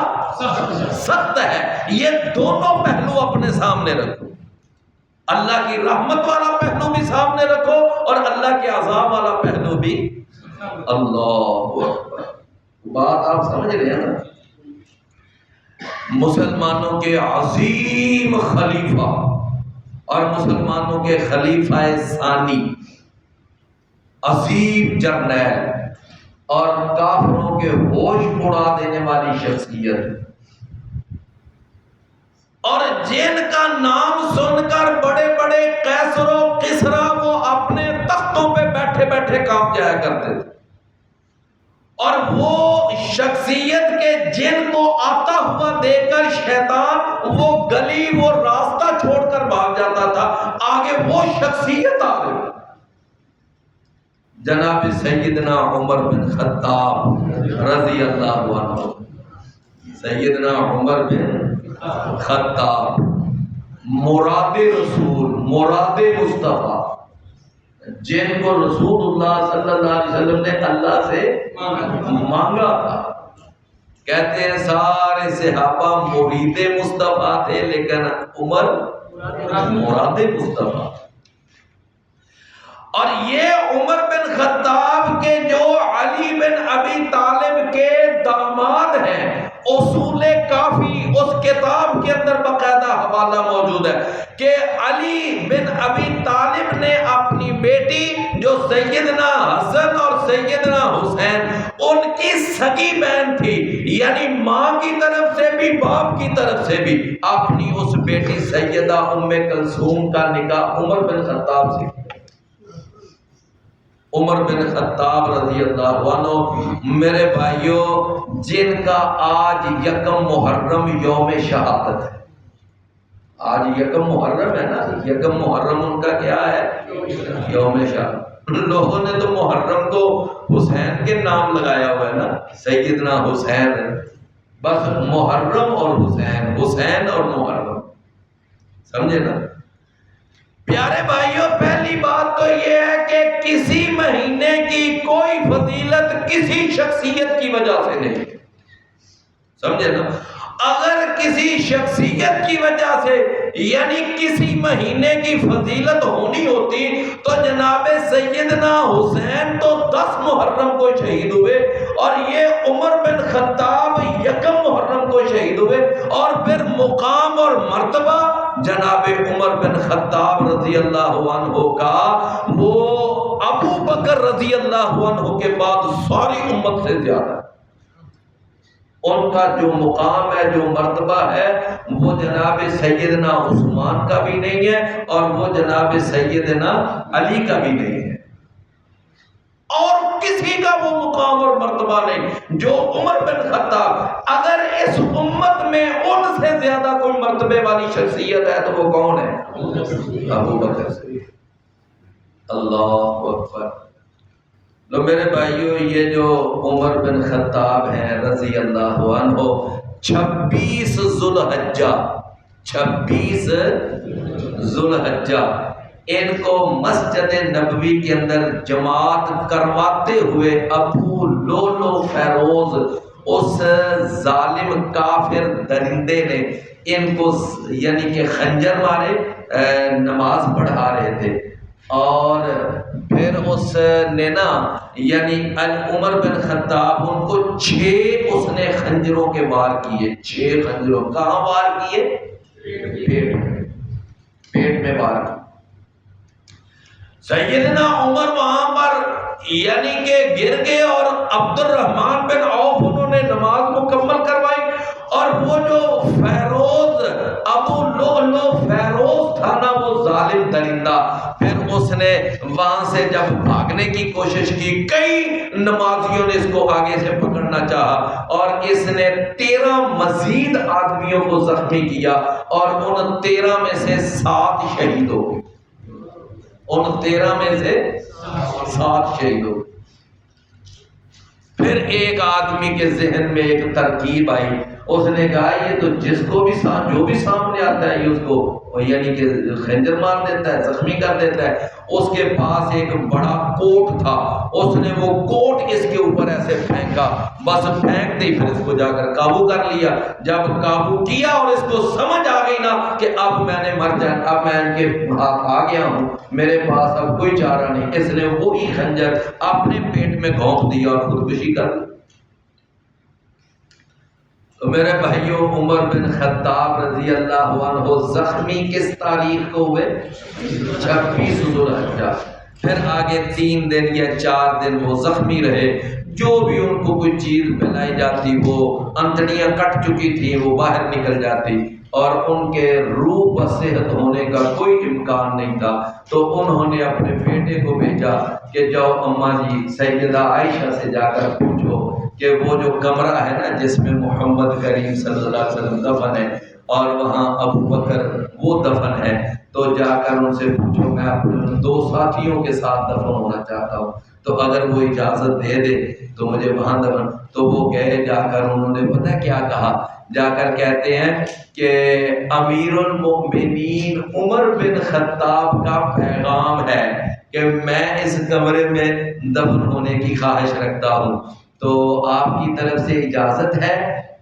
سخت ہے. یہ دونوں پہلو اپنے سامنے رکھو، اللہ کی رحمت والا پہلو بھی سامنے رکھو اور اللہ کے عذاب والا پہلو بھی. اللہ اکبر. بات آپ سمجھ رہے ہیں نا؟ مسلمانوں کے عظیم خلیفہ اور مسلمانوں کے خلیفہ ثانی، عظیم جرنیل اور کافروں کے ہوش اڑا دینے والی شخصیت، اور جن کا نام سن کر بڑے بڑے قیصر و کسریٰ وہ اپنے تختوں پہ بیٹھے بیٹھے کانپ جایا کرتے تھے، اور وہ شخصیت کے جن کو آتا ہوا دیکھ کر شیطان وہ گلی وہ راستہ چھوڑ کر بھاگ جاتا تھا، آگے وہ شخصیت آ گئی جناب سیدنا عمر بن خطاب رضی اللہ عنہ. سیدنا عمر بن خطاب مراد رسول، مراد مصطفیٰ، جن کو رسول اللہ صلی اللہ علیہ وسلم نے اللہ سے مانگا تھا. کہتے ہیں سارے صحابہ مرید مصطفیٰ تھے لیکن عمر مراد مصطفیٰ. اور یہ عمر بن خطاب کے جو علی بن ابی طالب کے داماد ہیں، اصول کافی اس کتاب کے اندر باقاعدہ حوالہ موجود ہے کہ علی بن ابی طالب نے اپنی بیٹی جو سیدنا حسن اور سیدنا حسین ان کی سگی بہن تھی، یعنی ماں کی طرف سے بھی باپ کی طرف سے بھی، اپنی اس بیٹی سیدہ ام کلثوم کا نکاح عمر بن خطاب سے. عمر بن خطاب رضی اللہ عنہ میرے بھائیوں، جن کا آج یکم محرم یوم شہادت ہے. آج یکم محرم ہے نا، یکم محرم ان کا کیا ہے؟ یوم شہادت. لوگوں نے تو محرم کو حسین کے نام لگایا ہوا ہے نا، سیدنا حسین. بس محرم اور حسین، حسین اور محرم، سمجھے نا؟ پیارے بھائیوں، پہلی بات تو یہ ہے کہ کسی مہینے کی کوئی فضیلت کسی شخصیت کی وجہ سے نہیں، سمجھے نا؟ اگر کسی شخصیت کی وجہ سے یعنی کسی مہینے کی فضیلت ہونی ہوتی تو جناب سیدنا حسین تو 10 محرم کو شہید ہوئے، اور یہ عمر بن خطاب یکم محرم کو شہید ہوئے، اور پھر مقام اور مرتبہ جناب عمر بن خطاب رضی اللہ عنہ کا وہ ابو بکر رضی اللہ عنہ کے بعد ساری امت سے زیادہ. ان کا جو مقام ہے، جو مرتبہ ہے، وہ جناب سیدنا عثمان کا بھی نہیں ہے اور وہ جناب سیدنا علی کا بھی نہیں ہے، اور کسی کا وہ مقام اور مرتبہ نہیں جو عمر بن خطاب. اگر اس امت میں ان سے زیادہ کوئی مرتبے والی شخصیت ہے تو وہ کون ہے؟ ابو بکر صدیق. اللہ اکبر. تو میرے بھائیوں، یہ جو عمر بن خطاب ہیں رضی اللہ عنہ، 26 ذوالحجہ، 26 ذوالحجہ ان کو مسجد نبوی کے اندر جماعت کرواتے ہوئے ابو لولو فیروز اس ظالم کافر درندے نے ان کو یعنی کہ خنجر مارے، نماز پڑھا رہے تھے، اور پھر اس نے نا یعنی عمر بن خطاب ان کو 6 اس نے خنجروں کے وار کیے. 6 خنجروں کہاں وار کیے؟ پیٹ میں وار کیے. سیدنا عمر وہاں پر یعنی کہ گر گئے، اور عبد الرحمن بن عوف انہوں نے نماز مکمل کروائی، اور وہ جو فیروز ابو لؤلؤ فیروز تھا نا، وہ ظالم درندہ، پھر اس نے وہاں سے جب بھاگنے کی کوشش کی، کئی نمازیوں نے اس کو آگے سے پکڑنا چاہا، اور اس نے 13 مزید آدمیوں کو زخمی کیا، اور ان 13 میں سے 7 شہید ہو گئے. ان 13 میں سے 7 شہید ہو گئے. پھر ایک آدمی کے ذہن میں ایک ترکیب آئی، اس نے کہا یہ تو جس کو بھی جو بھی سامنے آتا ہے یہ اس کو یعنی کہ خنجر مار دیتا ہے، زخمی کر دیتا ہے۔ اس کے پاس ایک بڑا کوٹ تھا، اس نے وہ کوٹ اس کے اوپر ایسے پھینکا، بس پھینک دی، پھر اس کو جا کر قابو کر لیا۔ جب قابو کیا اور اس کو سمجھ آ گئی نا کہ اب میں نے مر جانا، اب میں ان کے ہاتھ آ گیا ہوں، میرے پاس اب کوئی چارہ نہیں، اس نے وہی خنجر اپنے پیٹ میں گھونپ دیا اور خودکشی کر لی۔ تو میرے بھائیوں، عمر بن خطاب رضی اللہ عنہ زخمی کس تاریخ کو ہوئے؟ 26 ذوالحجہ۔ پھر آگے 3 دن یا 4 دن وہ زخمی رہے، جو بھی ان کو کوئی چیز پلائی جاتی، وہ انتڑیاں کٹ چکی تھیں، وہ باہر نکل جاتی اور ان کے روح بصحت ہونے کا کوئی امکان نہیں تھا۔ تو انہوں نے اپنے بیٹے کو بھیجا کہ جاؤ اماں جی سیدہ عائشہ سے جا کر پوچھو کہ وہ جو کمرہ ہے نا جس میں محمد کریم صلی اللہ علیہ وسلم دفن ہے اور وہاں ابو بکر وہ دفن ہے، تو جا کر ان سے پوچھو میں اپنے 2 ساتھیوں کے ساتھ دفن ہونا چاہتا ہوں، تو اگر وہ اجازت دے دے تو مجھے وہاں دفن۔ تو وہ گئے، جا کر انہوں نے پتہ کیا کہا، جا کر کہتے ہیں کہ امیر المؤمنین عمر بن خطاب کا پیغام ہے کہ میں اس کمرے میں دفن ہونے کی خواہش رکھتا ہوں، تو آپ کی طرف سے اجازت ہے؟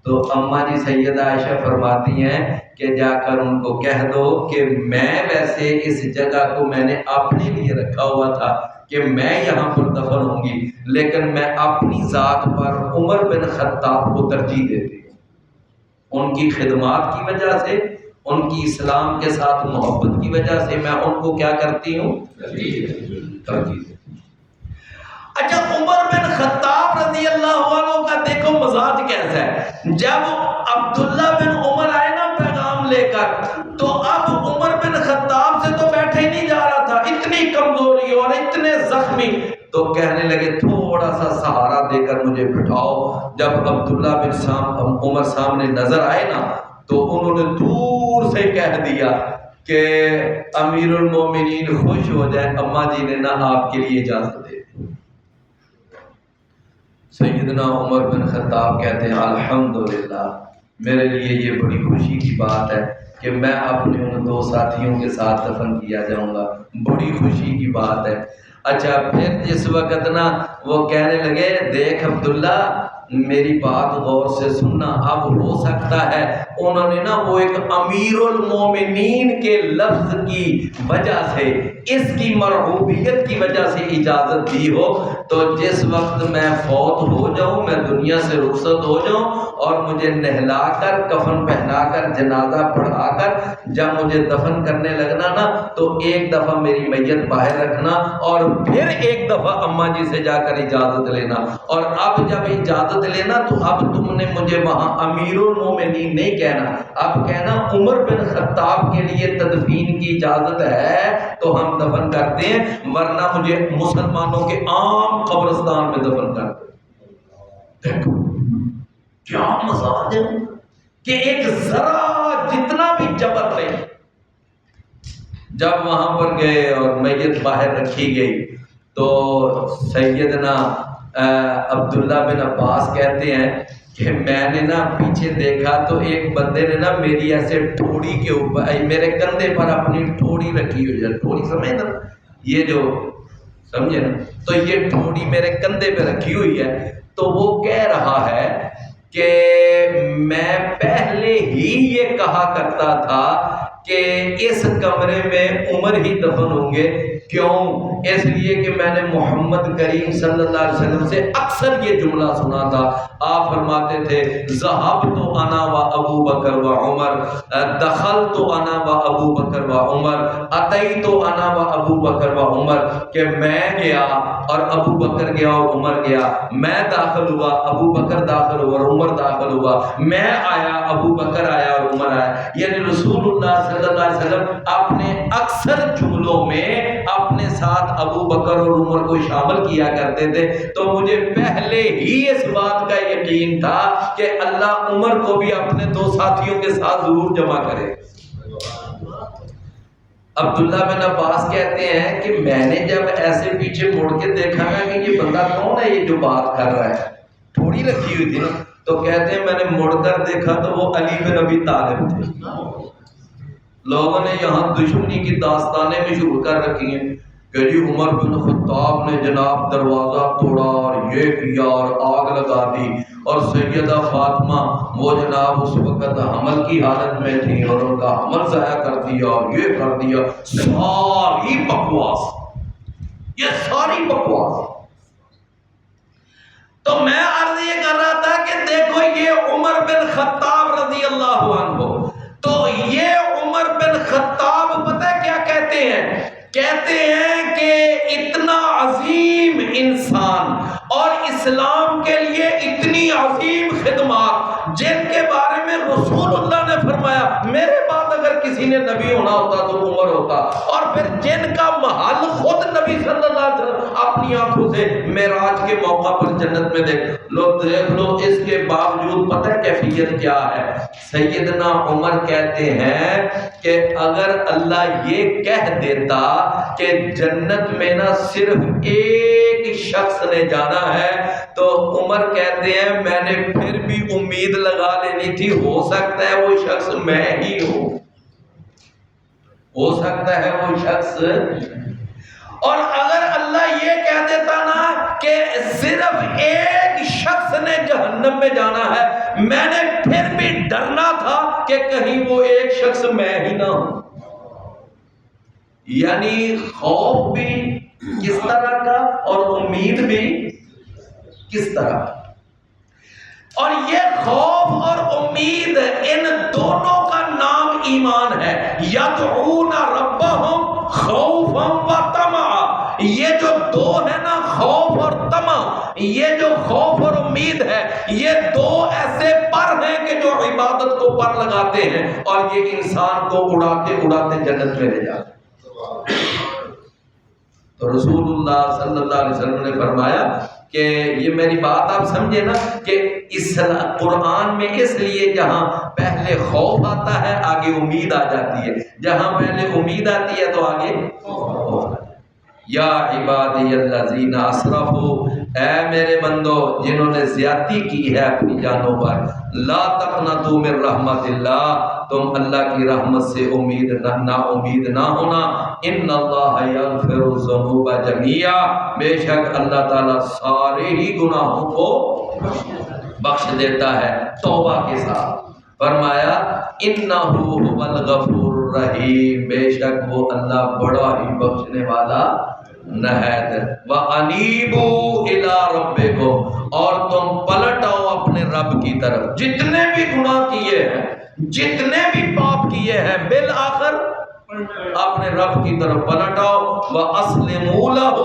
تو اماں جی سیدہ عائشہ فرماتی ہیں کہ جا کر ان کو کہہ دو کہ میں ویسے اس جگہ کو میں نے اپنے لیے رکھا ہوا تھا کہ میں یہاں پر دفن ہوں گی، لیکن میں اپنی ذات پر عمر بن خطاب کو ترجیح دیتی ہوں، ان کی خدمات کی وجہ سے، ان کی اسلام کے ساتھ محبت کی وجہ سے میں ان کو کیا کرتی ہوں؟ ترجیح دیتی ہوں۔ اچھا، عمر بن خطاب رضی اللہ عنہ کا دیکھو مزاج کیسا ہے۔ جب عبداللہ بن عمر آئے نا پیغام لے کر، تو اب عمر بن خطاب سے تو بیٹھے ہی نہیں جا رہا تھا، اتنی کمزوری اور اتنے زخمی، تو کہنے لگے تھوڑا سا سہارا دے کر مجھے بٹھاؤ۔ جب عبداللہ بن عمر سامنے نظر آئے نا تو انہوں نے دور سے کہہ دیا کہ امیر المومنین خوش ہو جائے، اماں جی نے نا آپ کے لیے اجازت دے دی۔ سیدنا عمر بن خطاب کہتے ہیں الحمدللہ، میرے لیے یہ بڑی خوشی کی بات ہے کہ میں اپنے ان 2 ساتھیوں کے ساتھ دفن کیا جاؤں گا، بڑی خوشی کی بات ہے۔ اچھا، پھر جس وقت نا وہ کہنے لگے دیکھ عبداللہ میری بات غور سے سننا، اب ہو سکتا ہے انہوں نے نا وہ ایک امیر المومنین کے لفظ کی وجہ سے، اس کی مرغوبیت کی وجہ سے اجازت دی ہو، تو جس وقت میں فوت ہو جاؤں، میں دنیا سے رخصت ہو جاؤں اور مجھے نہلا کر کفن پہنا کر جنازہ پڑھا کر جب مجھے دفن کرنے لگنا نا، تو ایک دفعہ میری میت باہر رکھنا اور پھر ایک دفعہ اماں جی سے جا کر اجازت لینا، اور اب جب اجازت لینا تو اب تم نے مجھے وہاں امیر المومنین نہیں کہنا، اب کہنا عمر بن خطاب کے لیے تدفین کی اجازت ہے تو ہم دفن کرتے ہیں، ورنہ مجھے مسلمانوں کے عام قبرستان میں دفن کر دو۔ دیکھو کیا مزاج ہے کہ ایک ذرا جتنا بھی جبر نہیں۔ جب وہاں پر گئے اور میت باہر رکھی گئی تو سیدنا عبداللہ بن عباس کہتے ہیں کہ میں نے نا پیچھے دیکھا تو ایک بندے نے نا میری ایسے ٹھوڑی کے اوپر، میرے کندھے پر اپنی ٹھوڑی رکھی ہوئی ہے، ٹھوڑی سمجھے نا یہ جو سمجھے نا، تو یہ ٹھوڑی میرے کندھے پہ رکھی ہوئی ہے، تو وہ کہہ رہا ہے کہ میں پہلے ہی یہ کہا کرتا تھا کہ اس کمرے میں عمر ہی دفن ہوں گے، کیوں؟ اس لیے کہ میں نے محمد کریم صلی اللہ علیہ وسلم سے اکثر یہ جملہ سنا تھا، آپ فرماتے تھے ذهبت انا و ابو بکر و عمر، دخلت انا و ابو بکر و عمر، اتیت انا و ابو بکر و عمر، کہ میں گیا اور ابو بکر گیا اور عمر گیا، میں داخل ہوا ابو بکر داخل ہوا اور عمر داخل ہوا، میں آیا ابو بکر آیا اور عمر آیا۔ یعنی رسول اللہ صلی اللہ علیہ وسلم اپنے اکثر جملوں میں اپنے ساتھ ابو بکر اور عمر کو شامل کیا کرتے تھے، تو مجھے پہلے ہی اس بات کا یقین تھا کہ اللہ عمر کو بھی اپنے 2 ساتھیوں کے ساتھ ضرور جمع کرے۔ عبداللہ بن عباس کہتے ہیں کہ میں نے جب ایسے پیچھے مڑ کے دیکھا نا کہ یہ بندہ کون ہے یہ جو بات کر رہا ہے، تھوڑی رکھی ہوئی تھی نا، تو کہتے ہیں میں نے مڑ کر دیکھا تو وہ علی بن ابی طالب تھے۔ لوگوں نے یہاں دشمنی کی داستانیں مشہور کر رکھی ہیں کہ جی عمر بن خطاب نے جناب دروازہ توڑا اور یہ کیا اور آگ لگا دی، اور سیدہ فاطمہ وہ جناب اس وقت حمل کی حالت میں تھی اور ان کا حمل ضائع کر دیا اور یہ کر دیا۔ ساری بکواس، یہ ساری بکواس۔ تو میں عرض یہ کر رہا تھا کہ دیکھو یہ عمر بن خطاب رضی اللہ عنہ، تو یہ عمر بن خطاب پتہ کیا کہتے ہیں؟ کہتے ہیں کہ اتنا عظیم انسان اور اسلام کے لیے اتنی عظیم خدمات، جن کے بارے میں رسول اللہ نے فرمایا میرے بعد اگر کسی نے نبی ہونا ہوتا تو عمر ہوتا، اور پھر جن کا محل خود نبی صلی اللہ علیہ وسلم اپنی آنکھوں سے معراج کے موقع پر جنت میں دیکھ لو، اس کے باوجود پتہ کیفیت کیا ہے؟ سیدنا عمر کہتے ہیں کہ اگر اللہ یہ کہہ دیتا کہ جنت میں نہ صرف ایک شخص نے جانا ہے، تو عمر کہتے ہیں میں نے پھر بھی امید لگا لینی تھی، ہو سکتا ہے وہ شخص میں ہی ہوں، ہو سکتا ہے وہ شخص۔ اور اگر اللہ یہ کہہ دیتا نا کہ صرف ایک شخص نے جہنم میں جانا ہے، میں نے پھر بھی ڈرنا تھا کہ کہیں وہ ایک شخص میں ہی نہ ہوں۔ یعنی خوف بھی کس طرح کا اور امید بھی کس طرح، اور یہ خوف اور امید ان دونوں کا نام ایمان ہے۔ یدعون ربہم خوفا و طمعا، یہ جو دو ہے نا خوف اور طمع، یہ جو خوف اور امید ہے، یہ دو ایسے پر ہیں کہ جو عبادت کو پر لگاتے ہیں اور یہ انسان کو اڑاتے اڑاتے جنت میں لے جاتے ہیں۔ تو رسول اللہ صلی اللہ علیہ وسلم نے فرمایا کہ یہ میری بات آپ سمجھے نا کہ قرآن میں اس لیے جہاں پہلے خوف آتا ہے آگے امید آ جاتی ہے، جہاں پہلے امید آتی ہے تو آگے خوف۔ یا عبادی الذین اسرفوا، اے میرے بندو جنہوں نے زیادتی کی ہے اپنی جانوں پر، لا تقنطوا من رحمت اللہ، تم اللہ کی رحمت سے نا امید نہ ہونا۔ ان اللہ یغفر الذنوب جميعا، بے شک اللہ تعالیٰ سارے ہی گناہوں کو بخش دیتا ہے توبہ کے ساتھ۔ فرمایا انہ هو الغفور الرحیم، بے شک وہ اللہ بڑا ہی بخشنے والا نہایت۔ وَأَنِيبُوا إِلَىٰ رَبِّكُمْ، اور تم پلٹ آؤ اپنے رب کی طرف، جتنے بھی گناہ کیے ہیں، جتنے بھی پاپ کیے ہیں، بالآخر اپنے رب کی طرف پلٹ آؤ۔ وَأَسْلِمُوا لَهُ،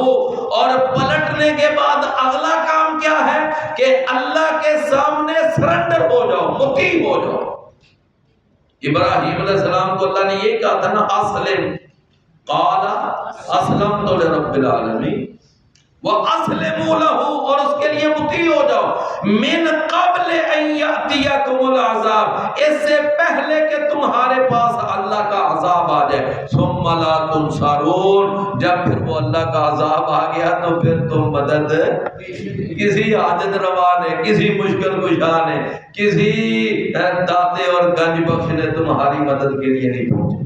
اور پلٹنے کے بعد اگلا کام کیا ہے کہ اللہ کے سامنے سرنڈر ہو جاؤ، مطیع ہو جاؤ۔ ابراہیم علیہ السلام کو اللہ نے یہ کہا تھا نا اسلم، قال اسلمت لرب العالمین واسلموا له، اور اس کے لیے مطیع ہو جاؤ۔ من قبل ان یاتیکم العذاب، اس سے پہلے کہ تمہارے پاس اللہ کا عذاب آ جائے۔ ثم لا تنصرون، جب پھر وہ اللہ کا عذاب آ گیا تو پھر تم مدد کسی حاجت روا نے، کسی مشکل کشا نے، کسی داتے اور گنج بخش نے تمہاری مدد کے لیے نہیں پہنچے۔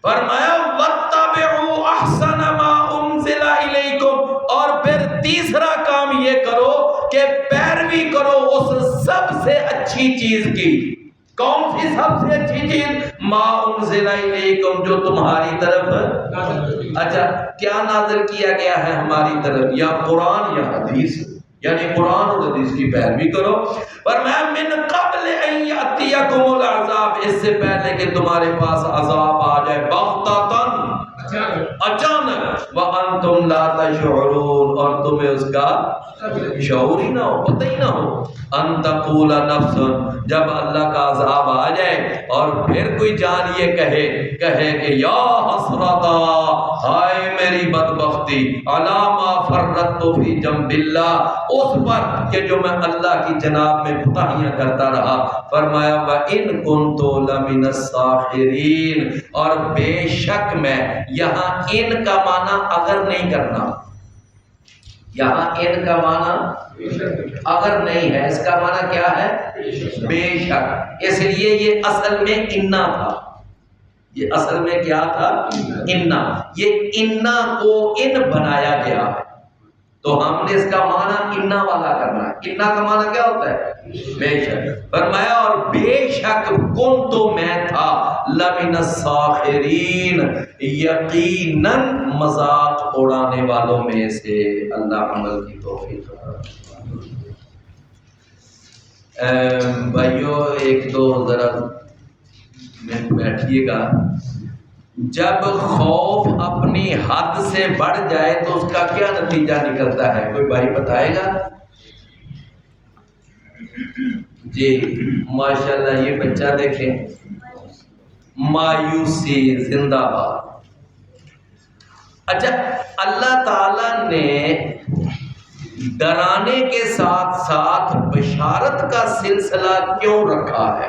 فرمایا وَاتَّبِعُوا أَحْسَنَ مَا أُنزِلَ إِلَيْكُمْ، اور پھر تیسرا کام یہ کرو کہ پیروی کرو اس سب سے اچھی چیز کی۔ کون سی سب سے اچھی چیز؟ ما انزل الیکم، جو تمہاری طرف، اچھا کیا نازل کیا گیا ہے ہماری طرف؟ یا قرآن یا حدیث، یعنی قرآن اور حدیث کی پیروی کرو۔ فرمایا من قبل ان یاتیکم العذاب، اس سے پہلے کہ تمہارے پاس عذاب آ جائے، بغتۃ، اچانک، وانتم لا تشعرون، اور تمہیں اس کا شعور ہی نہ ہو، پتہ ہی نہ ہو۔ ان تقول نفس، جب اللہ کا عذاب آ جائے اور پھر کوئی جان یہ کہے کہ یا حسرتا، ہائے میری بدبختی، علی ما فرطت فی جنب اللہ، اس پر کہ جو میں اللہ کی جناب میں کوتاہیاں کرتا رہا۔ فرمایا وَإِن كُنتُ لَمِنَ السَّاخِرِينَ، اور بے شک میں، یہاں ان کا معنی اگر نہیں کرنا، یہاں ان کا معنی اگر نہیں ہے، اس کا معنی کیا ہے؟ بے شک۔ اس لیے یہ اصل میں انا تھا، یہ اصل میں کیا تھا؟ انا۔ یہ انا کو ان بنایا گیا ہے، تو ہم نے اس کا معنی انا والا کرنا ہے۔ انا کا معنی کیا ہوتا ہے؟ بے شک۔ فرمایا اور بے شک کن تو میں تھا لمن الساخرین، یقیناً مذاق اڑانے والوں میں سے۔ اللہ عمل کی توفیق بھائیو، ایک دو ذرا بیٹھیے گا۔ جب خوف اپنی حد سے بڑھ جائے تو اس کا کیا نتیجہ نکلتا ہے؟ کوئی بھائی بتائے گا؟ جی ماشاءاللہ، یہ بچہ دیکھیں، مایوسی زندہ باد۔ اچھا، اللہ تعالی نے ڈرانے کے ساتھ ساتھ بشارت کا سلسلہ کیوں رکھا ہے؟